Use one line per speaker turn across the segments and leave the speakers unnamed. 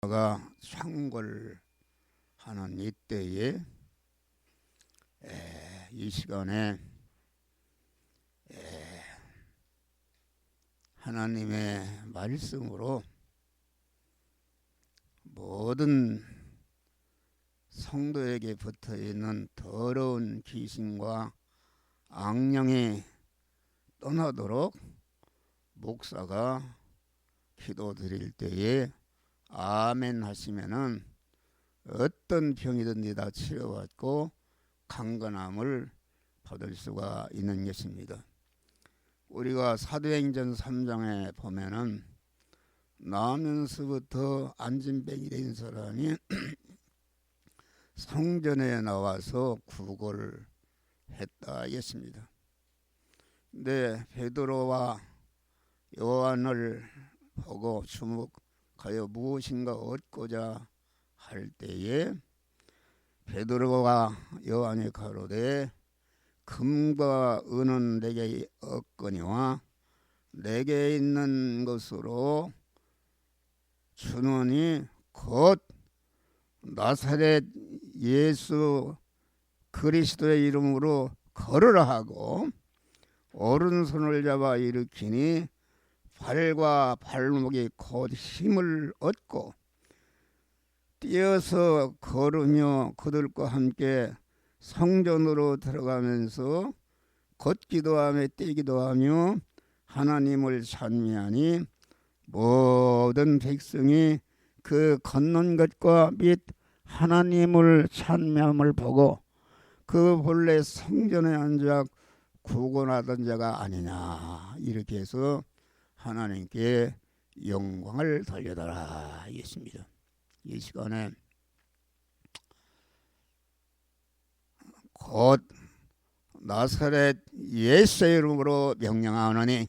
가 창궐하는 이때에 이 시간에 하나님의 말씀으로 모든 성도에게 붙어있는 더러운 귀신과 악령이 떠나도록 목사가 기도드릴 때에 아멘 하시면은 어떤 병이든지 다 치료받고 강건함을 받을 수가 있는 것입니다. 우리가 사도행전 3장에 보면은 나면서부터 안진병이 된 사람이 성전에 나와서 구걸을 했다 했습니다. 근데 베드로와 요한을 보고 주목하여 무엇인가 얻고자 할 때에 베드로가 요한이 가로되 금과 은은 내게 없거니와 내게 있는 것으로 주노니 곧 나사렛 예수 그리스도의 이름으로 걸으라 하고 오른손을 잡아 일으키니 발과 발목이 곧 힘을 얻고 뛰어서 걸으며 그들과 함께 성전으로 들어가면서 걷기도 하며 뛰기도 하며 하나님을 찬미하니 모든 백성이 그 걷는 것과 및 하나님을 찬미함을 보고 그 본래 성전에 앉아 구걸하던 자가 아니냐 이렇게 해서 하나님께 영광을 돌려달라 했습니다. 이 시간에 곧 나사렛 예수의 이름으로 명령하노니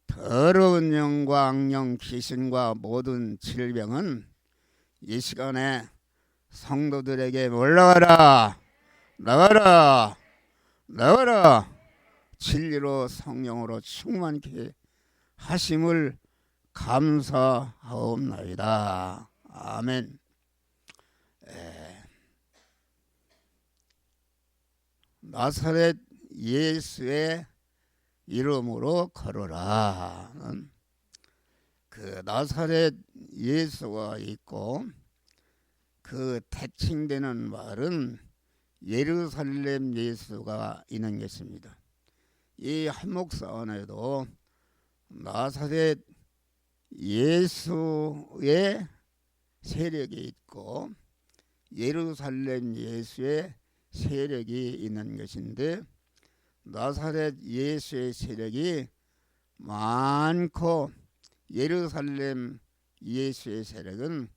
더러운 영과 악령 귀신과 모든 질병은 이 시간에 성도들에게 올라가라 나가라 나가라 진리로 성령으로 충만케 하심을 감사하옵나이다. 아멘. 나사렛 예수의 이름으로 걸어라. 그 나사렛 예수가 있고 그 대칭되는 말은 예루살렘 예수가 있는 것입니다. 이 한목사원에도 나사렛 예수의 세력이 있고 예루살렘 예수의 세력이 있는 것인데 나사렛 예수의 세력이 많고 예루살렘 예수의 세력은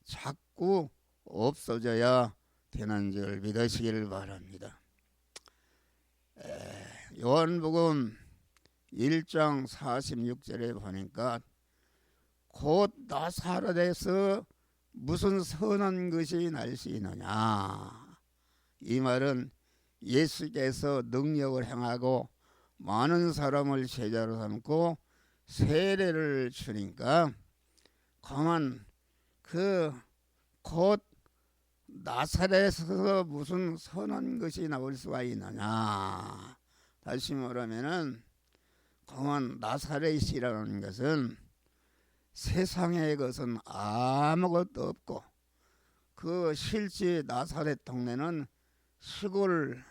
자꾸 없어져야 되는 줄 믿으시기를 바랍니다. 요한복음 1장 46절에 보니까 곧 나사렛에서 무슨 선한 것이 날 수 있느냐. 이 말은 예수께서 능력을 행하고 많은 사람을 제자로 삼고 세례를 주니까 가만 곧 나사렛에서 무슨 선한 것이 나올 수가 있느냐. 다시 말하면은 가만 나사렛이라는 것은 세상의 것은 아무것도 없고 그 실제 나사렛 동네는 시골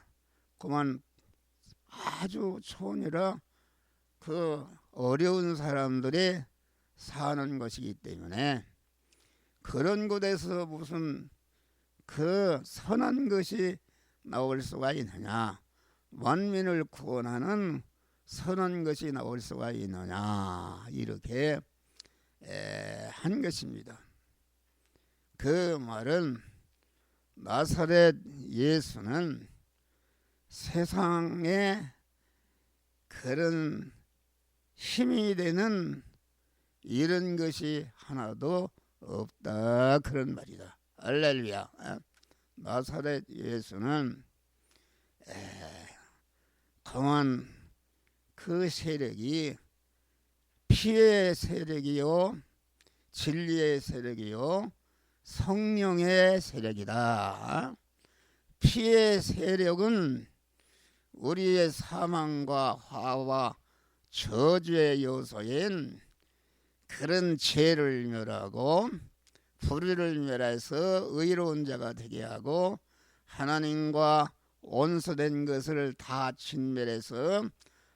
그만 아주 촌이라 그 어려운 사람들이 사는 것이기 때문에 그런 곳에서 무슨 그 선한 것이 나올 수가 있느냐. 만민을 구원하는 선한 것이 나올 수가 있느냐 이렇게 한 것입니다. 그 말은 나사렛 예수는 세상에 그런 힘이 되는 이런 것이 하나도 없다 그런 말이다. 할렐루야. 나사렛 예수는 강한 그 세력이 피의 세력이요 진리의 세력이요 성령의 세력이다. 피의 세력은 우리의 사망과 화와 저주의 요소인 그런 죄를 멸하고 불의를 멸해서 의로운 자가 되게 하고 하나님과 원수된 것을 다 진멸해서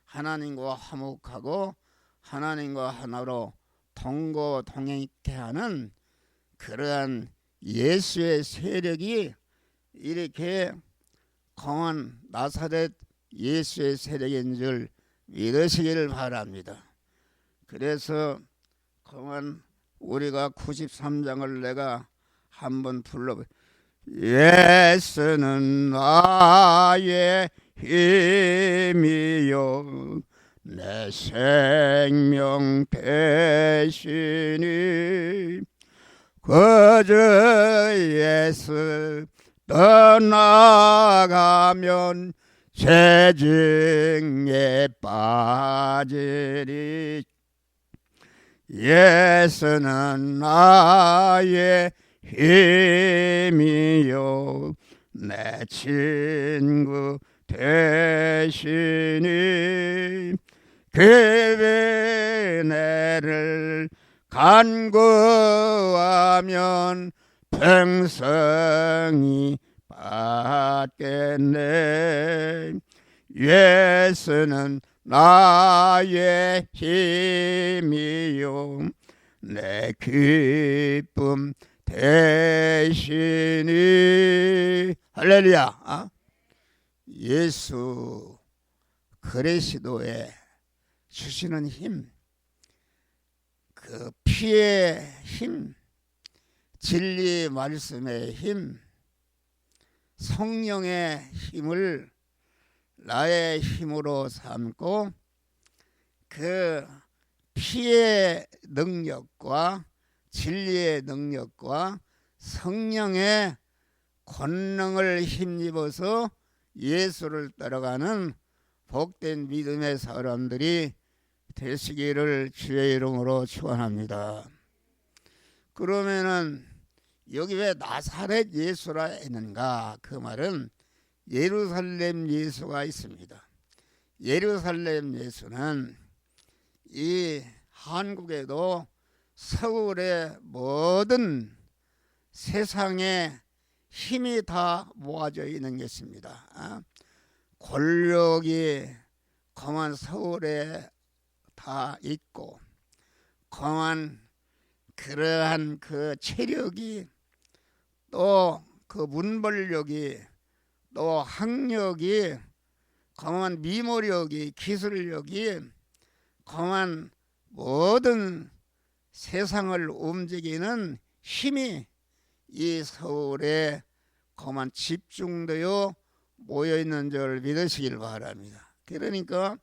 하나님과 화목하고 하나님과 하나로 동거동행케 하는 그러한 예수의 세력이 이렇게 강한 나사렛 예수의 세력인 줄 믿으시기를 바랍니다. 그래서 강한 우리가 93장을 내가 한번 불러볼게요. 예수는 나의 힘이요 내 생명 대신이 그저 예수 떠나가면 재증에 빠지리. 예수는 나의 힘이요 내 친구 대신이 그 은혜를 간구하면 평생이 받겠네. 예수는 나의 힘이요 내 기쁨 대신이. 할렐루야. 예수 그리스도의 주시는 힘, 그 피의 힘, 진리 말씀의 힘, 성령의 힘을 나의 힘으로 삼고 그 피의 능력과 진리의 능력과 성령의 권능을 힘입어서 예수를 따라가는 복된 믿음의 사람들이 되시기를 주의 이름으로 축원합니다. 그러면은 여기 왜 나사렛 예수라 했는가? 그 말은 예루살렘 예수가 있습니다. 예루살렘 예수는 이 한국에도 서울의 모든 세상에 힘이 다 모아져 있는 것입니다. 권력이 강한 서울에 다 있고 강한 그러한 그 체력이 또 그 문벌력이 또 학력이 강한 미모력이 기술력이 강한 모든 세상을 움직이는 힘이 이 서울에 그만 집중되어 모여있는 줄 믿으시길 바랍니다. 그러니까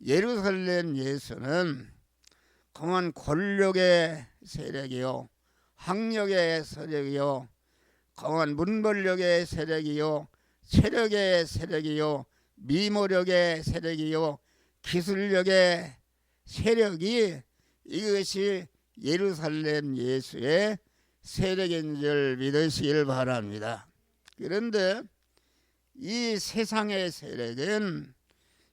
예루살렘 예수는 그만 권력의 세력이요 학력의 세력이요 강한 문벌력의 세력이요 체력의 세력이요 미모력의 세력이요 기술력의 세력이 이것이 예루살렘 예수의 세력인 줄 믿으시길 바랍니다. 그런데 이 세상의 세력은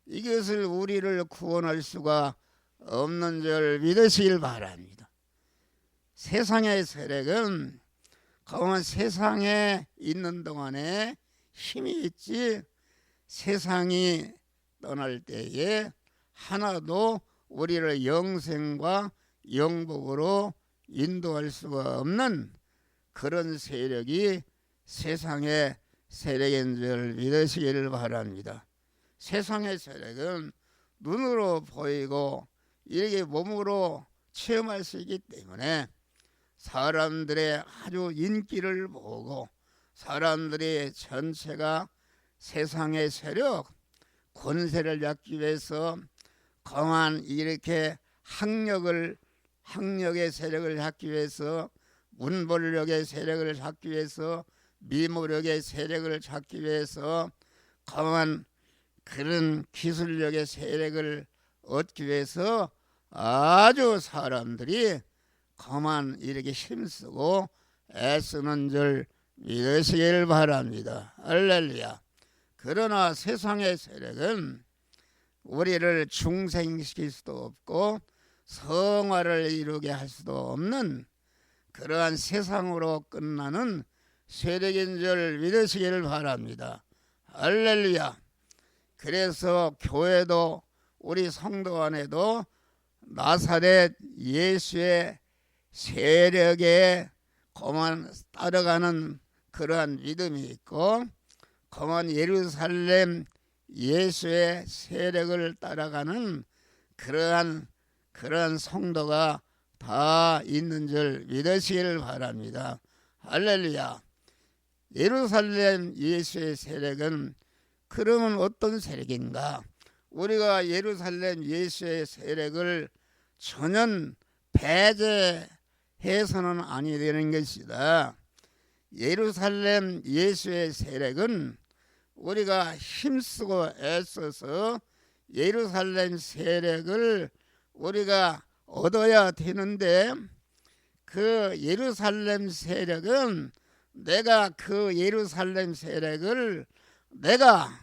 이것을 우리를 구원할 수가 없는 줄 믿으시길 바랍니다. 세상의 세력은 강한 세상에 있는 동안에 힘이 있지 세상이 떠날 때에 하나도 우리를 영생과 영복으로 인도할 수가 없는 그런 세력이 세상의 세력인 줄 믿으시기를 바랍니다. 세상의 세력은 눈으로 보이고 이렇게 몸으로 체험할 수 있기 때문에 사람들의 아주 인기를 보고 사람들의 전체가 세상의 세력, 권세를 잡기 위해서 강한 이렇게 학력의 세력을 잡기 위해서 문벌력의 세력을 잡기 위해서 미모력의 세력을 잡기 위해서 강한 그런 기술력의 세력을 얻기 위해서 아주 사람들이 그만 이렇게 힘쓰고 애쓰는 줄 믿으시길 바랍니다. 할렐루야. 그러나 세상의 세력은 우리를 중생시킬 수도 없고 성화를 이루게 할 수도 없는 그러한 세상으로 끝나는 세력인 줄 믿으시길 바랍니다. 할렐루야. 그래서 교회도 우리 성도 안에도 나사렛 예수의 세력에 그만 따라가는 그러한 믿음이 있고 그만 예루살렘 예수의 세력을 따라가는 그러한 성도가 다 있는 줄 믿으시길 바랍니다. 할렐루야. 예루살렘 예수의 세력은 그러면 어떤 세력인가? 우리가 예루살렘 예수의 세력을 전혀 배제해서는 아니 되는 것이다. 예루살렘 예수의 세력은 우리가 힘쓰고 애써서 예루살렘 세력을 우리가 얻어야 되는데 그 예루살렘 세력은 내가 그 예루살렘 세력을 내가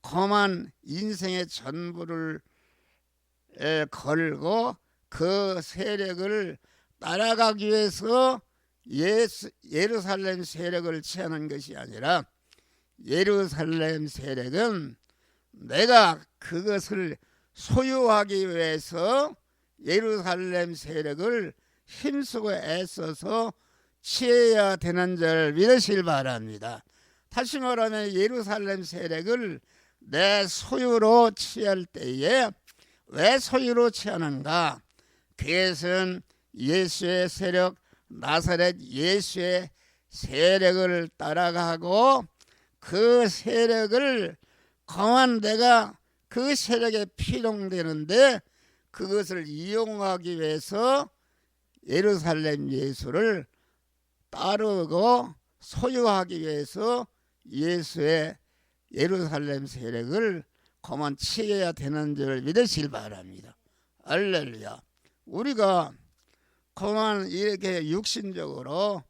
그만 인생의 전부를 걸고 그 세력을 따라가기 위해서 예루살렘 세력을 취하는 것이 아니라 예루살렘 세력은 내가 그것을 소유하기 위해서 예루살렘 세력을 힘쓰고 애써서 취해야 되는 줄 믿으시길 바랍니다. 다시 말하면 예루살렘 세력을 내 소유로 취할 때에 왜 소유로 취하는가? 그것은 예수의 세력, 나사렛 예수의 세력을 따라가고 그 세력을 그만 내가 그 세력에 필요되는데 그것을 이용하기 위해서 예루살렘 예수를 따르고 소유하기 위해서 예수의 예루살렘 세력을 그만 취해야 되는 줄 믿으시길 바랍니다. 할렐루야. 우리가 그만 이렇게 육신적으로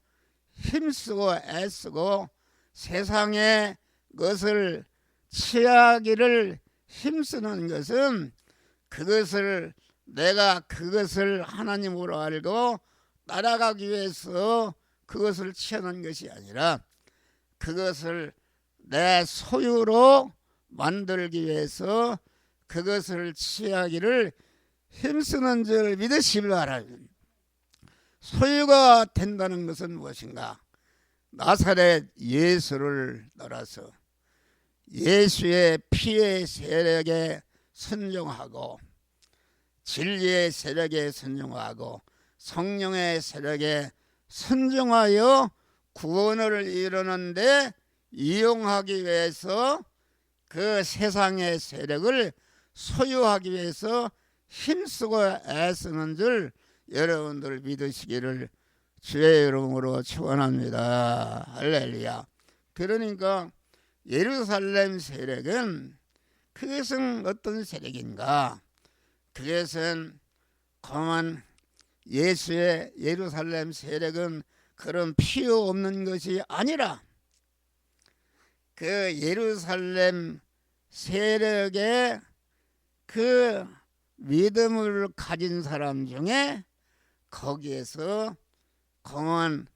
힘쓰고 애쓰고 세상의 것을 취하기를 힘쓰는 것은 그것을 내가 그것을 하나님으로 알고 따라가기 위해서 그것을 취하는 것이 아니라 그것을 내 소유로 만들기 위해서 그것을 취하기를 힘쓰는 줄 믿으시길 바랍니다. 소유가 된다는 것은 무엇인가? 나사렛 예수를 따라서 예수의 피의 세력에 순종하고 진리의 세력에 순종하고 성령의 세력에 순종하여 구원을 이루는데 이용하기 위해서 그 세상의 세력을 소유하기 위해서 힘쓰고 애쓰는 줄 여러분들 믿으시기를 주의 이름으로 축원합니다. 할렐루야. 그러니까 예루살렘 세력은 그것은 어떤 세력인가? 그것은 그만 예수의 예루살렘 세력은 그런 필요 없는 것이 아니라 그 예루살렘 세력의 그 믿음을 가진 사람 중에 거기에서 그만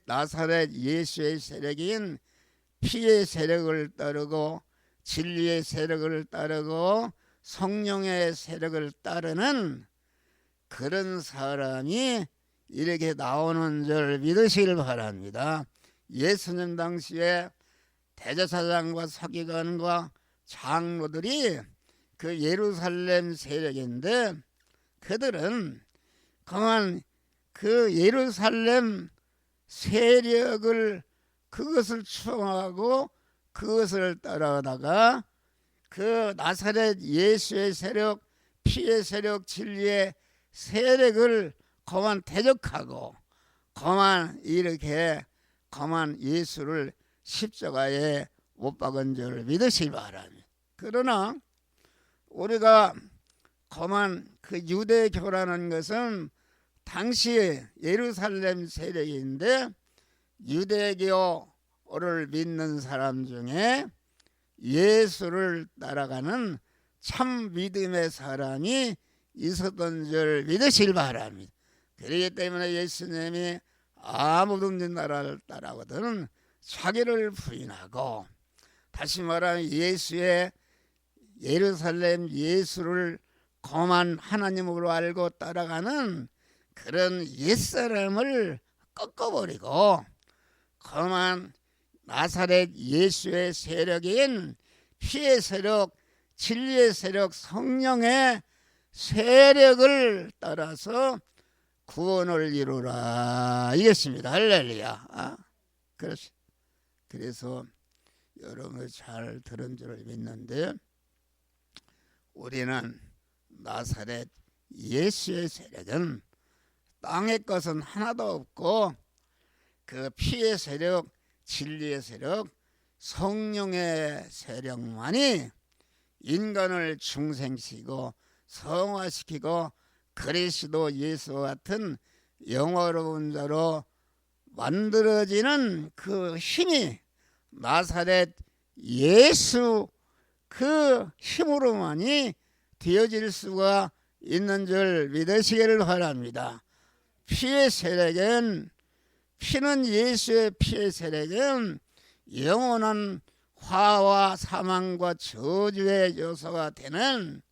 나사렛 예수의 세력인 피의 세력을 따르고 진리의 세력을 따르고 성령의 세력을 따르는 그런 사람이 이렇게 나오는 줄 믿으시길 바랍니다. 예수님 당시에 대제사장과 서기관과 장로들이 그 예루살렘 세력인데 그들은 그만 그 예루살렘 세력을 그것을 추앙하고 그것을 따라가다가 그 나사렛 예수의 세력, 피의 세력, 진리의 세력을 그만 대적하고 그만 이렇게 그만 예수를 십자가에 못 박은 줄 믿으시기 바랍니다. 그러나 우리가 그만 그 유대교라는 것은 당시 예루살렘 세력인데 유대교를 믿는 사람 중에 예수를 따라가는 참 믿음의 사람이 있었던 줄 믿으시길 바랍니다. 그렇기 때문에 예수님이 아무도 없는 나라를 따라가거든 자기를 부인하고, 다시 말하면 예수의 예루살렘 예수를 거만 하나님으로 알고 따라가는 그런 옛사람을 꺾어버리고 거만 나사렛 예수의 세력인 피의 세력, 진리의 세력, 성령의 세력을 따라서 구원을 이루라 이것입니다. 할렐루야. 그래서 여러분 잘 들은 줄 믿는데, 우리는 나사렛 예수의 세력은 땅의 것은 하나도 없고 그 피의 세력, 진리의 세력, 성령의 세력만이 인간을 중생시키고 성화시키고 그리스도 예수와 같은 영화로운 자로 만들어지는 그 힘이 나사렛 예수 그 힘으로만이 되어질 수가 있는 줄 믿으시기를 바랍니다. 피의 세력은, 피는 예수의 피의 세력은 영원한 화와 사망과 저주의 요소가 되는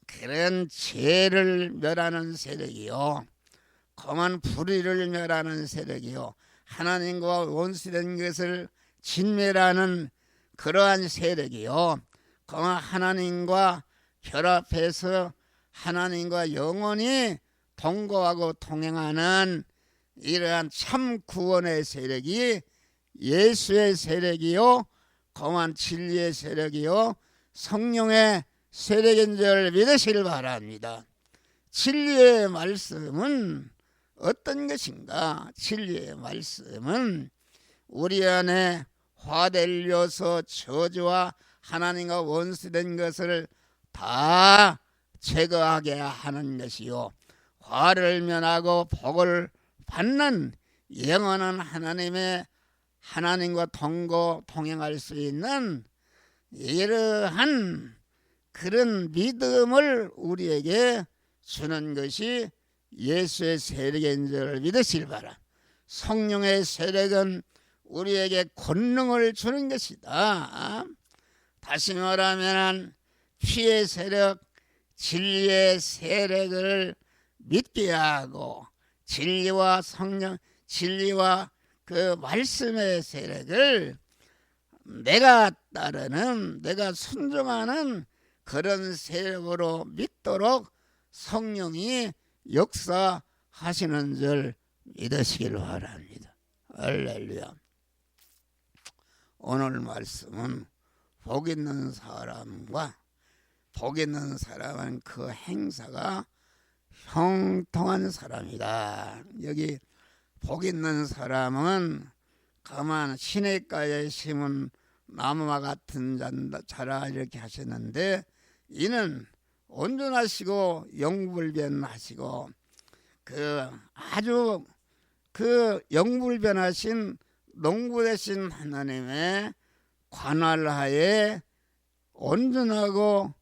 그런 죄를 멸하는 세력이요, 거만 불의를 멸하는 세력이요, 하나님과 원수된 것을 진멸하는 그러한 세력이요, 거만 하나님과 결합해서 하나님과 영원히 동거하고 동행하는 이러한 참 구원의 세력이 예수의 세력이요, 거만 진리의 세력이요, 성령의 세력인 줄 믿으시길 바랍니다. 진리의 말씀은 어떤 것인가? 진리의 말씀은 우리 안에 화될 요소, 저주와 하나님과 원수된 것을 다 제거하게 하는 것이요, 화를 면하고 복을 받는 영원한 하나님과 동행할 수 있는 이러한 그런 믿음을 우리에게 주는 것이 예수의 세력인 줄 믿으시길 바라. 성령의 세력은 우리에게 권능을 주는 것이다. 다시 말하면 피의 세력, 진리의 세력을 믿게 하고 진리와 성령, 진리와 그 말씀의 세력을 내가 따르는, 내가 순종하는 그런 세력으로 믿도록 성령이 역사하시는 줄 믿으시길 바랍니다. 할렐루야. 오늘 말씀은 복 있는 사람과, 복 있는 사람은 그 행사가 형통한 사람이다. 여기 복 있는 사람은 가만 시냇가에 심은 나무와 같은 자라 이렇게 하셨는데, 이는 온전하시고 영불변하시고 아주 영불변하신 농부 되신 하나님의 관할하에 온전하고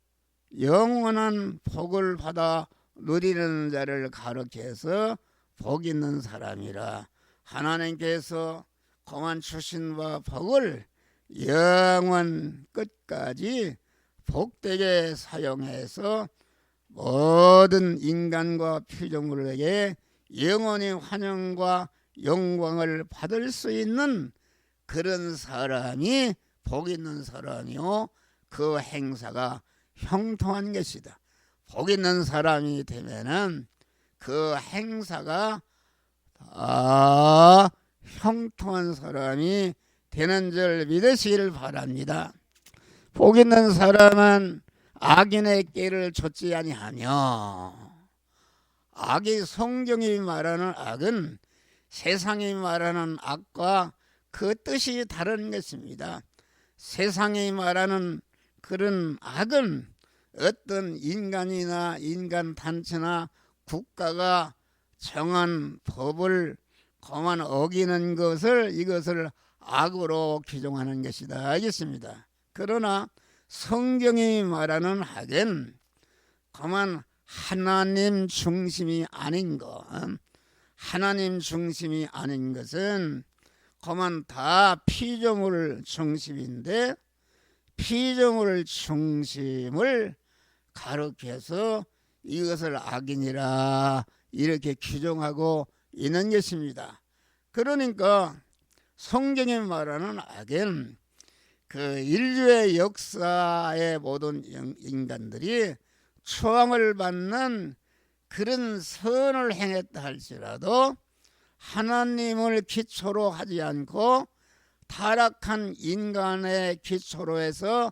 영원한 복을 받아 누리는 자를 가르쳐서 복 있는 사람이라. 하나님께서 공안 주신 바 복을 영원 끝까지 복되게 사용해서 모든 인간과 피조물에게 영원히 환영과 영광을 받을 수 있는 그런 사람이 복 있는 사람이요, 그 행사가 형통한 것이다. 복 있는 사람이 되면은 그 행사가 다 형통한 사람이 되는 줄 믿으시기를 바랍니다. 복 있는 사람은 악인의 길을 좇지 아니하며, 악이 성경이 말하는 악은 세상이 말하는 악과 그 뜻이 다른 것입니다. 세상이 말하는 그런 악은 어떤 인간이나 인간 단체나 국가가 정한 법을 그만 어기는 것을 이것을 악으로 규정하는 것이다 알겠습니다. 그러나 성경이 말하는 악은 그만 하나님 중심이 아닌 것, 하나님 중심이 아닌 것은 그만 다 피조물 중심인데 피조물 중심을 가르쳐서 이것을 악이니라 이렇게 규정하고 있는 것입니다. 그러니까 성경이 말하는 악은 그 인류의 역사의 모든 인간들이 추앙을 받는 그런 선을 행했다 할지라도 하나님을 기초로 하지 않고 타락한 인간의 기초로 해서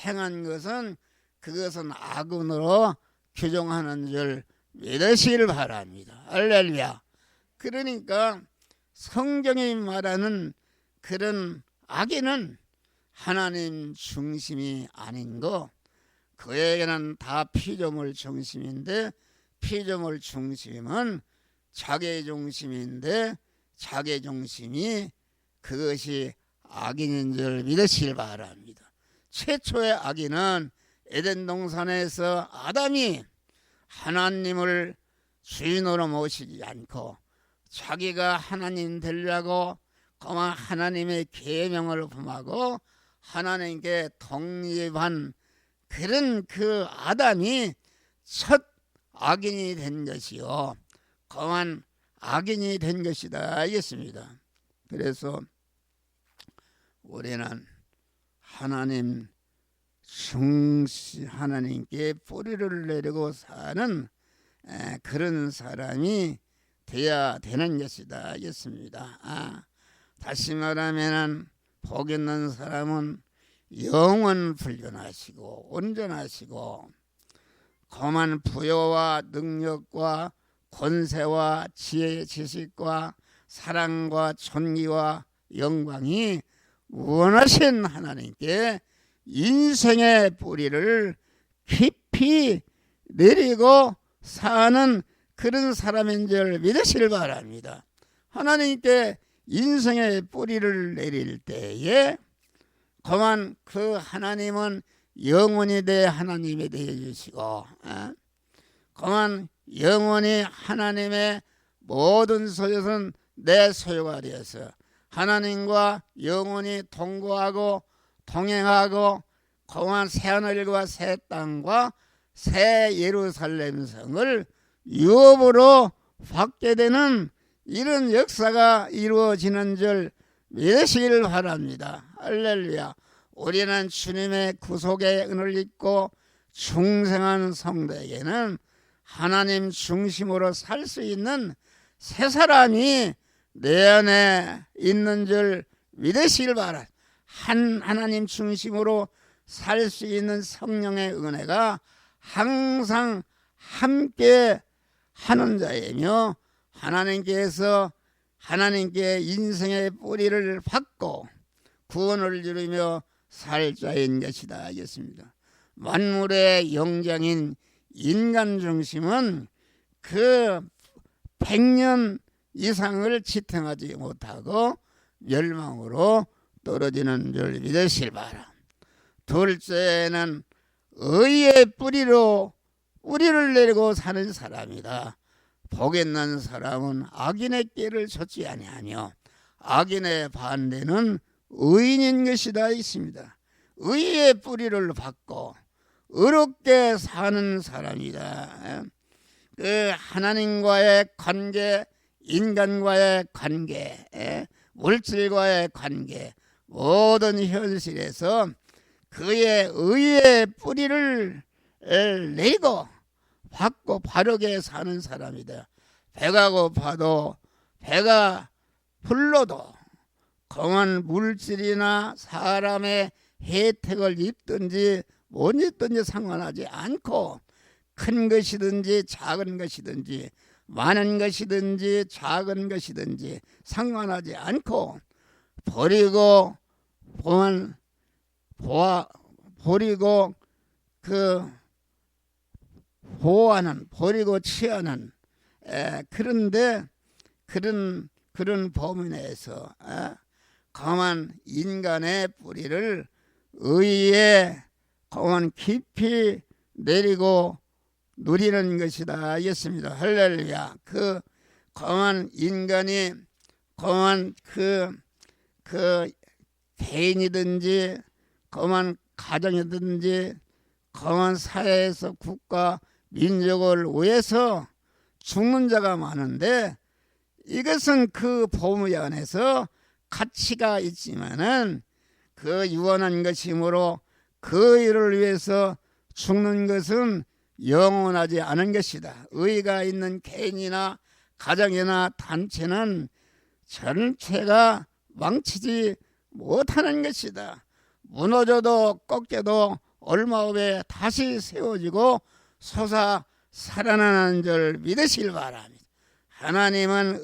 행한 것은 그것은 악으로 규정하는 줄 믿으시길 바랍니다. 할렐루야. 그러니까 성경이 말하는 그런 악에는 하나님 중심이 아닌 거, 그에게는 다 피조물 중심인데 피조물 중심은 자기 중심인데 자기 중심이 그것이 악인인 줄 믿으시길 바랍니다. 최초의 악인은 에덴 동산에서 아담이 하나님을 주인으로 모시지 않고 자기가 하나님 되려고 그만 하나님의 계명을 범하고 하나님께 독립한 그런 그 아담이 첫 악인이 된 것이요 그만 악인이 된 것이다 알겠습니다. 그래서 우리는 하나님 하나님께 뿌리를 내리고 사는 그런 사람이 되어야 되는 것이다 알겠습니다. 다시 말하면 복 있는 사람은 영원 불변하시고 온전하시고 거만 부여와 능력과 권세와 지혜 지식과 사랑과 존귀와 영광이 원하신 하나님께 인생의 뿌리를 깊이 내리고 사는 그런 사람인 줄 믿으시길 바랍니다. 하나님께 인생의 뿌리를 내릴 때에 그만 그 하나님은 영원히 내 하나님이 되어 주시고 그만 영원히 하나님의 모든 소유는 내 소유가 되어서 하나님과 영원히 동거하고 동행하고 그만 새하늘과 새 땅과 새 예루살렘 성을 유업으로 받게 되는 이런 역사가 이루어지는 줄 믿으시길 바랍니다. 할렐루야. 우리는 주님의 구속의 은을 입고 중생한 성도에게는 하나님 중심으로 살 수 있는 새 사람이 내 안에 있는 줄 믿으시길 바랍니다. 하나님 중심으로 살 수 있는 성령의 은혜가 항상 함께 하는 자이며 하나님께 인생의 뿌리를 받고 구원을 이루며 살 자인 것이다 하겠습니다. 만물의 영장인 인간 중심은 그 100년 이상을 지탱하지 못하고 멸망으로 떨어지는 줄 믿으시길 바라. 둘째는 의의 뿌리로 뿌리를 내리고 사는 사람이다. 복 있는 사람은 악인의 길을 좇지 아니하며 악인의 반대는 의인인 것이다 있습니다. 의의 뿌리를 받고 의롭게 사는 사람이다. 그 하나님과의 관계, 인간과의 관계, 물질과의 관계, 모든 현실에서 그의 의의 뿌리를 내고 받고 바르게 사는 사람이다. 배가 고파도 배가 불러도 검은 물질이나 사람의 혜택을 입든지 못 입든지 상관하지 않고 큰 것이든지 작은 것이든지 많은 것이든지 작은 것이든지 상관하지 않고 버리고 그 보호하는 버리고 취하는 그런데 그런 범위 내에서 강한 인간의 뿌리를 의에 강한 깊이 내리고 누리는 것이다 하겠습니다. 할렐루야. 그 강한 인간이 강한 그 개인이든지 강한 가정이든지 강한 사회에서 국가 민족을 위해서 죽는 자가 많은데 이것은 그 범위 안에서 가치가 있지만은 그 유한한 것이므로 그 일을 위해서 죽는 것은 영원하지 않은 것이다. 의가 있는 개인이나 가정이나 단체는 전체가 망치지 못하는 것이다. 무너져도 꺾여도 얼마 후에 다시 세워지고 솟아 살아나는 줄 믿으시길 바랍니다. 하나님은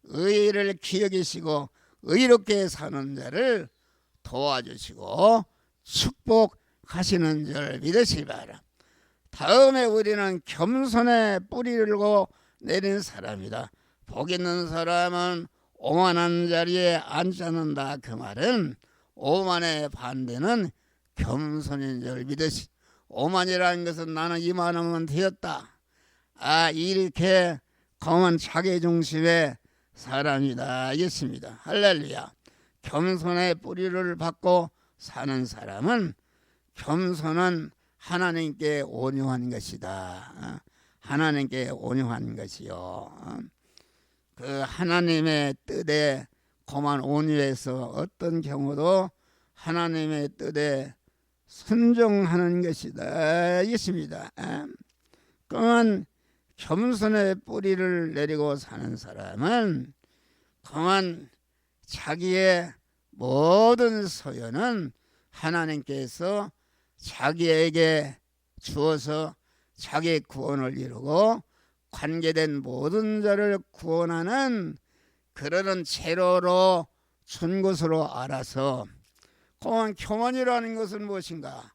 의를 기억이시고 의롭게 사는 자를 도와주시고 축복하시는 줄 믿으시기 바랍니다. 다음에 우리는 겸손의 뿌리를 내린 사람이다. 복 있는 사람은 오만한 자리에 앉지 않는다. 그 말은 오만의 반대는 겸손인 줄 믿으시. 오만이라는 것은 나는 이만하면 되었다. 이렇게 강한 자기중심의 사람이다 하겠습니다. 할렐루야. 겸손의 뿌리를 받고 사는 사람은 겸손은 하나님께 온유한 것이다. 하나님께 온유한 것이요. 그 하나님의 뜻에 고만 온유해서 어떤 경우도 하나님의 뜻에 순종하는 것이다 있습니다. 그러면 겸손의 뿌리를 내리고 사는 사람은 그만 자기의 모든 소유는 하나님께서 자기에게 주어서 자기 구원을 이루고 관계된 모든 자를 구원하는 그러는 재료로 준 것으로 알아서 그만 교만이라는 것은 무엇인가?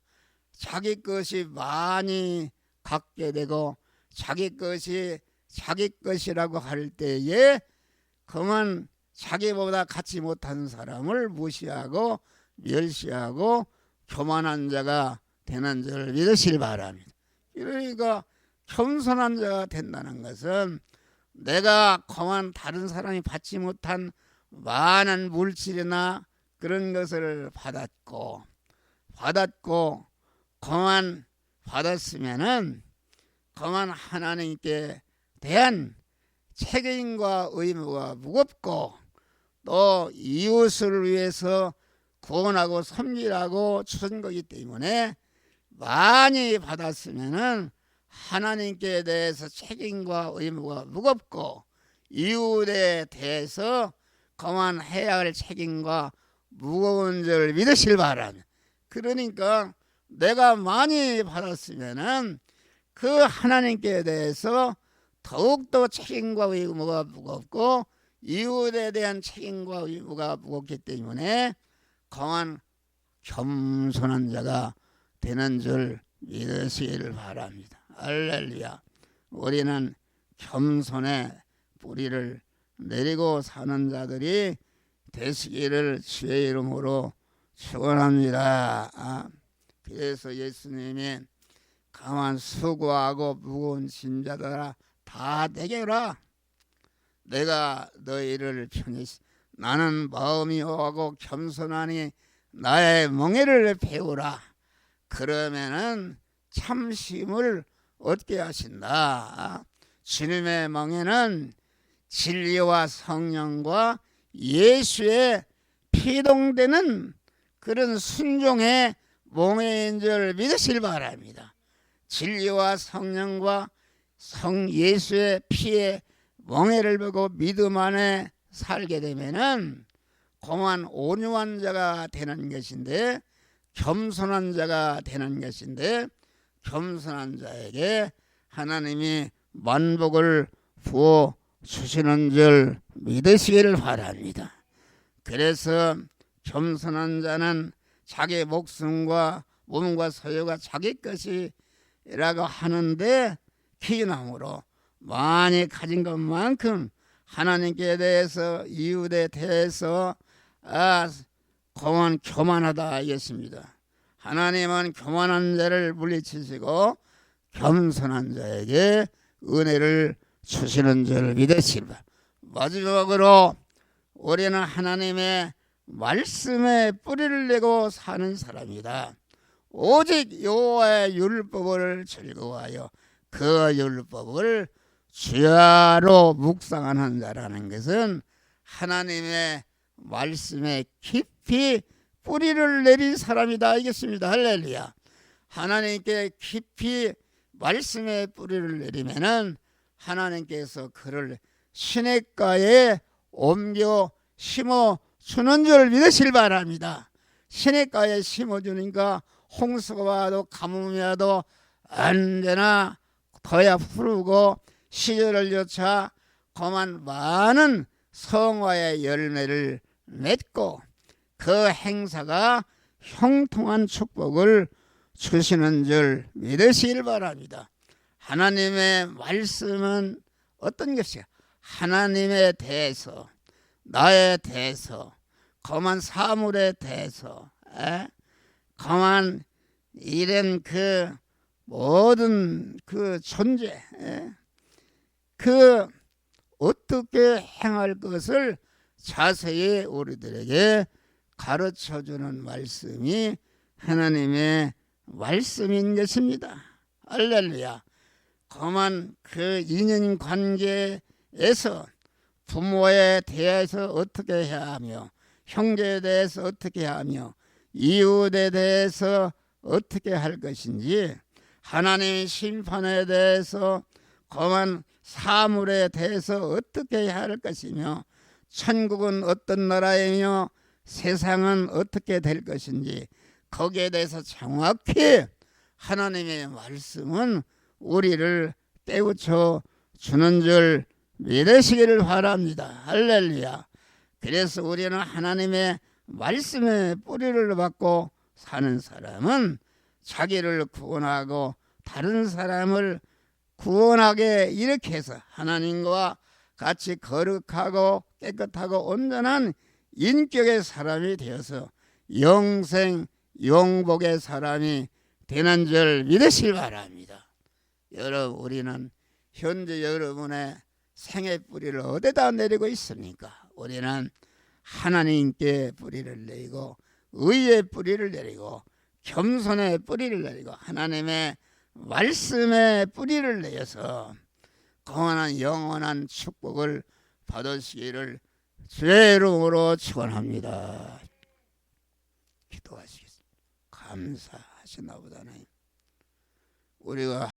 자기 것이 많이 갖게 되고 자기 것이 자기 것이라고 할 때에 그만 자기보다 갖지 못한 사람을 무시하고 멸시하고 교만한 자가 되는 줄 믿으시길 바랍니다. 그러니까 겸손한 자가 된다는 것은 내가 그만 다른 사람이 받지 못한 많은 물질이나 그런 것을 받았고 그만 받았으면은 그만 하나님께 대한 책임과 의무가 무겁고 또 이웃을 위해서 구원하고 섬기라고 주신 거기 때문에 많이 받았으면은 하나님께 대해서 책임과 의무가 무겁고 이웃에 대해서 그만해야 할 책임과 무거운 줄 믿으실 바랍니다. 그러니까 내가 많이 받았으면은 그 하나님께 대해서 더욱더 책임과 의무가 무겁고 이웃에 대한 책임과 의무가 무겁기 때문에 강한 겸손한 자가 되는 줄 믿으시기를 바랍니다. 할렐루야. 우리는 겸손의 뿌리를 내리고 사는 자들이 되시기를 주의 이름으로 축원합니다. 그래서 예수님이 가만 수고하고 무거운 짐자들아 다 내게 오라. 내가 너희를 편히 나는 마음이 오하고 겸손하니 나의 멍에를 배우라. 그러면은 참심을 얻게 하신다. 주님의 멍에는 진리와 성령과 예수의 피동되는 그런 순종의 멍에인 줄 믿으실 바랍니다. 진리와 성령과 예수의 피의 멍에를 보고 믿음 안에 살게 되면은 공한 온유한 자가 되는 것인데 겸손한 자가 되는 것인데 겸손한 자에게 하나님이 만복을 부어 주시는 줄 믿으시기를 바랍니다. 그래서 겸손한 자는 자기 목숨과 몸과 소유가 자기 것이라고 하는데 기인함으로 많이 가진 것만큼 하나님께 대해서 이웃에 대해서 교만하다 하겠습니다. 하나님은 교만한 자를 물리치시고 겸손한 자에게 은혜를 주시는 줄 믿으시기 바랍니다. 마지막으로 우리는 하나님의 말씀에 뿌리를 내고 사는 사람이다. 오직 여호와의 율법을 즐거워하여 그 율법을 주야로 묵상하는 자라는 것은 하나님의 말씀에 깊이 뿌리를 내린 사람이다 알겠습니다. 할렐루야. 하나님께 깊이 말씀에 뿌리를 내리면은 하나님께서 그를 시냇가에 옮겨 심어 주는 줄 믿으실 바랍니다. 시냇가에 심어주니까 홍수가 와도 가뭄이 와도 언제나 더야 푸르고 시절을 여차 그만 많은 성화의 열매를 맺고 그 행사가 형통한 축복을 주시는 줄 믿으시길 바랍니다. 하나님의 말씀은 어떤 것이야? 하나님에 대해서, 나에 대해서, 거만 사물에 대해서, 거만 이런 그 모든 그 존재, 그 어떻게 행할 것을 자세히 우리들에게 가르쳐주는 말씀이 하나님의 말씀인 것입니다. 할렐루야. 그만 그 인연관계에서 부모에 대해서 어떻게 해야 하며 형제에 대해서 어떻게 해야 하며 이웃에 대해서 어떻게 할 것인지 하나님의 심판에 대해서 그만 사물에 대해서 어떻게 해야 할 것이며 천국은 어떤 나라이며 세상은 어떻게 될 것인지 거기에 대해서 정확히 하나님의 말씀은 우리를 깨우쳐 주는 줄 믿으시기를 바랍니다. 할렐루야. 그래서 우리는 하나님의 말씀의 뿌리를 받고 사는 사람은 자기를 구원하고 다른 사람을 구원하게 일으켜서 하나님과 같이 거룩하고 깨끗하고 온전한 인격의 사람이 되어서 영생 영복의 사람이 되는 줄 믿으시기 바랍니다. 여러분, 우리는 현재 여러분의 생의 뿌리를 어디다 내리고 있습니까? 우리는 하나님께 뿌리를 내리고 의의 뿌리를 내리고 겸손의 뿌리를 내리고 하나님의 말씀의 뿌리를 내어서 거만한 영원한 축복을 받으시기를 주의 이름으로 축원합니다. 기도하시겠습니다. 감사하시나 보다는 우리가